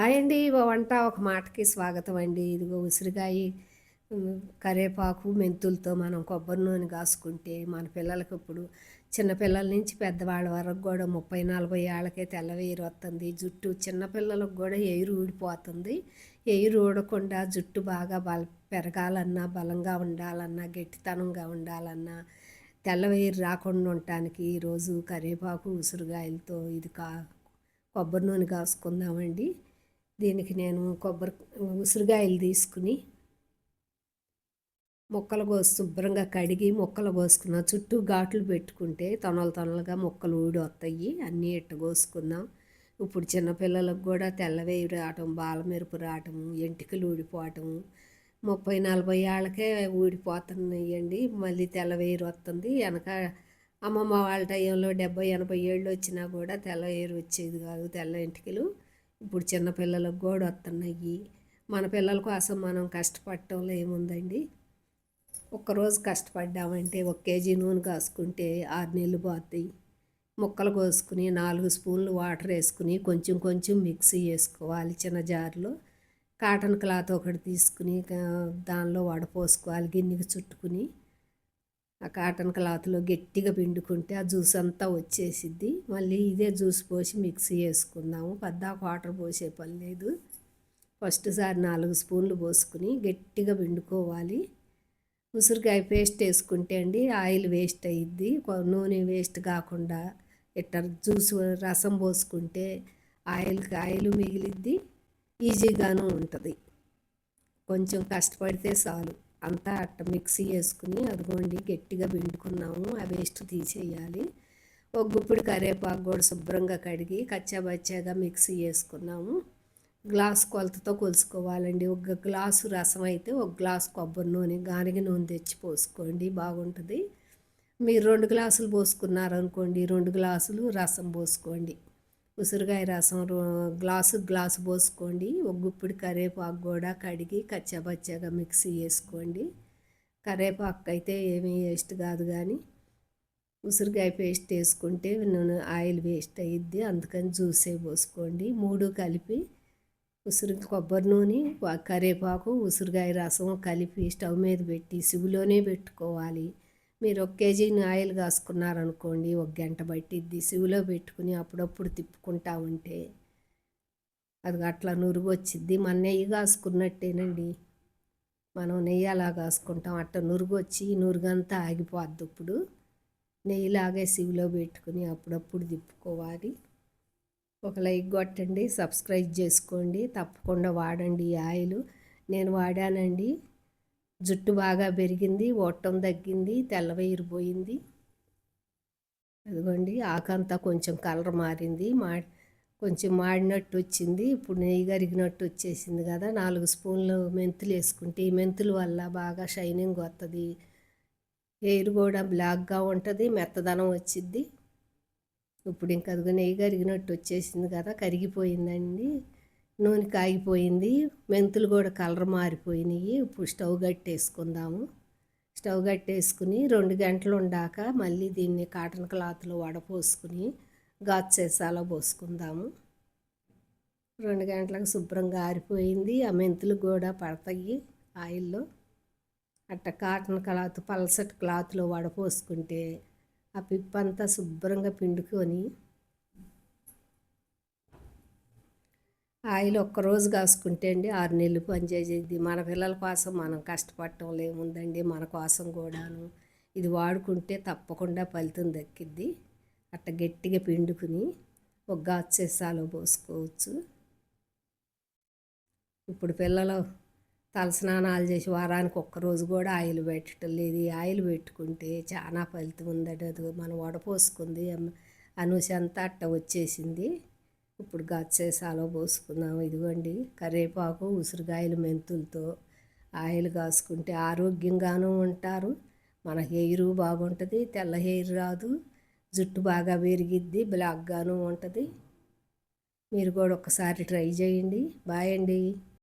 Hi అండి. వంట ఒక మాటకి స్వాగతం అండి. ఇదిగో ఉసిరికాయి, కరివేపాకు, మెంతులతో మనం కొబ్బరి నూనె కాసుకుంటే మన పిల్లలకి ఇప్పుడు చిన్న పిల్లల నుంచి పెద్దవాళ్ళ వరకు కూడా 30, 40 ఏళ్ళకే తెల్లవేరు వస్తుంది. జుట్టు చిన్న పిల్లలకు కూడా ఎయిరు ఊడిపోతుంది. ఎయిరు ఊడకుండా జుట్టు బాగా పెరగాలన్నా, బలంగా ఉండాలన్నా, గట్టితనంగా ఉండాలన్నా, తెల్లవేరు రాకుండా ఉండటానికి ఈరోజు కరివేపాకు, ఉసిరికాయలతో కొబ్బరి నూనె కాసుకుందామండి. దీనికి నేను ఉసిరికాయలు తీసుకుని ముక్కలు కోసి శుభ్రంగా కడిగి ముక్కలు కోసుకున్న చుట్టూ ఘాట్లు పెట్టుకుంటే తొనలుగా ముక్కలు ఊడి వస్తాయి. అన్నీ ఇట్ట కోసుకుందాం. ఇప్పుడు చిన్నపిల్లలకు కూడా తెల్లవేయి రావటం, బాలమెరుపు రావటం, ఎంటికలు ఊడిపోవటం 30, 40 ఏళ్ళకే ఊడిపోతున్నాయండి. మళ్ళీ తెల్లవేరు వస్తుంది. వెనక అమ్మమ్మ వాళ్ళ టైంలో 70, 80 ఏళ్ళు వచ్చినా కూడా తెల్లవేరు వచ్చేది కాదు, తెల్ల ఎంటికలు. ఇప్పుడు చిన్నపిల్లలకు కూడా వస్తున్నాయి. మన పిల్లల కోసం మనం కష్టపడటంలో ఏముందండి. ఒక్కరోజు కష్టపడ్డామంటే 1 కేజీ నూనె కాసుకుంటే 6 నెలలు పోతాయి. ముక్కలు కోసుకుని 4 స్పూన్లు వాటర్ వేసుకుని కొంచెం కొంచెం మిక్సీ వేసుకోవాలి చిన్న జార్లో. కాటన్ క్లాత్ ఒకటి తీసుకుని దానిలో వడపోసుకోవాలి. గిన్నెకి చుట్టుకుని ఆ కాటన్ క్లాత్లో గట్టిగా పిండుకుంటే ఆ జ్యూస్ అంతా వచ్చేసిద్ది. మళ్ళీ ఇదే జ్యూస్ పోసి మిక్సీ వేసుకుందాము. పద్దాక వాటర్ పోసే పని లేదు. ఫస్ట్ సారి 4 స్పూన్లు పోసుకుని గట్టిగా పిండుకోవాలి. ఉసిరికాయ పేస్ట్ వేసుకుంటే అండి ఆయిల్ వేస్ట్ అయ్యిద్ది. నూనె వేస్ట్ కాకుండా ఇట్ట జ్యూస్ రసం పోసుకుంటే ఆయిల్ మిగిలిద్ది, ఈజీగాను ఉంటుంది. కొంచెం కష్టపడితే చాలు. అంతా అట్ట మిక్సీ వేసుకుని అదిగోండి గట్టిగా పిండుకున్నాము. ఆ వేస్ట్ తీసేయాలి. ఒక గుప్పిడి కరివేపాకు కూడా శుభ్రంగా కడిగి కచ్చాబచ్చాగా మిక్సీ వేసుకున్నాము. గ్లాస్ కొలతతో కొలుసుకోవాలండి. 1 గ్లాసు రసం అయితే 1 గ్లాసు కొబ్బరి నూనె, గానిగ నూనె తెచ్చి పోసుకోండి, బాగుంటుంది. మీరు 2 గ్లాసులు పోసుకున్నారనుకోండి, 2 గ్లాసులు రసం పోసుకోండి. ఉసిరికాయ రసం గ్లాసు పోసుకోండి. ఒక గుప్పిడి కరివేపాకు కూడా కడిగి కచ్చాబచ్చాగా మిక్సీ వేసుకోండి. కరివేపాకు అయితే ఏమీ వేస్ట్ కాదు, కానీ ఉసిరికాయ పేస్ట్ వేసుకుంటే నూనె ఆయిల్ వేస్ట్ అయ్యిద్ది. అందుకని జ్యూసే పోసుకోండి. 3 కలిపి కొబ్బరి నూనె, కరివేపాకు, ఉసిరికాయ రసం కలిపి స్టవ్ మీద పెట్టి సివిలోనే పెట్టుకోవాలి. మీరు 1 కేజీ ఆయిల్ కాసుకున్నారనుకోండి, 1 గంట పట్టిద్ది. సివిలో పెట్టుకుని అప్పుడప్పుడు తిప్పుకుంటా ఉంటే అది అట్లా నురుగు వచ్చిద్ది. మన నెయ్యి కాసుకున్నట్టేనండి. మనం నెయ్యి అలా కాసుకుంటాం, అట్ట నురుగు వచ్చి నురుగంతా ఆగిపోద్ది. ఇప్పుడు నెయ్యిలాగే సివిలో పెట్టుకుని అప్పుడప్పుడు తిప్పుకోవాలి. ఒక లైక్ కొట్టండి, సబ్స్క్రైబ్ చేసుకోండి, తప్పకుండా వాడండి ఈ ఆయిల్. నేను వాడానండి. జుట్టు బాగా పెరిగింది, ఓటం తగ్గింది, తెల్లవేరు పోయింది. అదిగోండి ఆకంతా కొంచెం కలర్ మారింది, కొంచెం మాడినట్టు వచ్చింది. ఇప్పుడు నెయ్యి కరిగినట్టు వచ్చేసింది కదా. 4 స్పూన్లు మెంతులు వేసుకుంటే ఈ మెంతుల వల్ల బాగా షైనింగ్ వస్తుంది. హెయిర్ కూడా బ్లాక్గా ఉంటుంది, మెత్తదనం వచ్చిద్ది. ఇప్పుడు ఇంకా అదిగో నెయ్యి కరిగినట్టు వచ్చేసింది కదా, కరిగిపోయిందండి. నూనె కాగిపోయింది, మెంతులు కూడా కలర్ మారిపోయినాయి. ఇప్పుడు స్టవ్ కట్టేసుకుందాము. స్టవ్ కట్టేసుకుని 2 గంటలు ఉండాక మళ్ళీ దీన్ని కాటన్ క్లాత్లో వడపోసుకుని సీసాలో పోసుకుందాము. 2 గంటలకు శుభ్రంగా ఆరిపోయింది. ఆ మెంతులు కూడా పడతాయి ఆయిల్లో. అట్ట కాటన్ క్లాత్, పల్సటి క్లాత్లో వడపోసుకుంటే ఆ పిప్పంతా శుభ్రంగా పిండుకొని ఆయిల్ ఒక్కరోజు కాసుకుంటే అండి 6 నెలలు పనిచేసేది. మన పిల్లల కోసం మనం కష్టపడటంలో ఏముందండి, మన కోసం కూడాను ఇది వాడుకుంటే తప్పకుండా ఫలితం దక్కిద్ది. అట్ట గట్టిగా పిండుకుని ఒక గాజు సీసాలో పోసుకోవచ్చు. ఇప్పుడు పిల్లలు తలస్నానాలు చేసి వారానికి ఒక్కరోజు కూడా ఆయిల్ పెట్టడం లేదు. ఈ ఆయిల్ పెట్టుకుంటే చాలా ఫలితం ఉందండి. అది మనం వడపోసుకుంది అనూసి అంతా అట్ట వచ్చేసింది. ఇప్పుడు సీసాలో పోసుకుందాం. ఇదిగోండి కరివేపాకు, ఉసిరికాయలు, మెంతులతో ఆయిల్ కాసుకుంటే ఆరోగ్యంగానూ ఉంటారు. మన హెయిర్ బాగుంటుంది, తెల్ల హెయిర్ రాదు, జుట్టు బాగా పెరిగిద్ది, బ్లాక్గాను ఉంటుంది. మీరు కూడా ఒకసారి ట్రై చేయండి. బాయ్ అండి.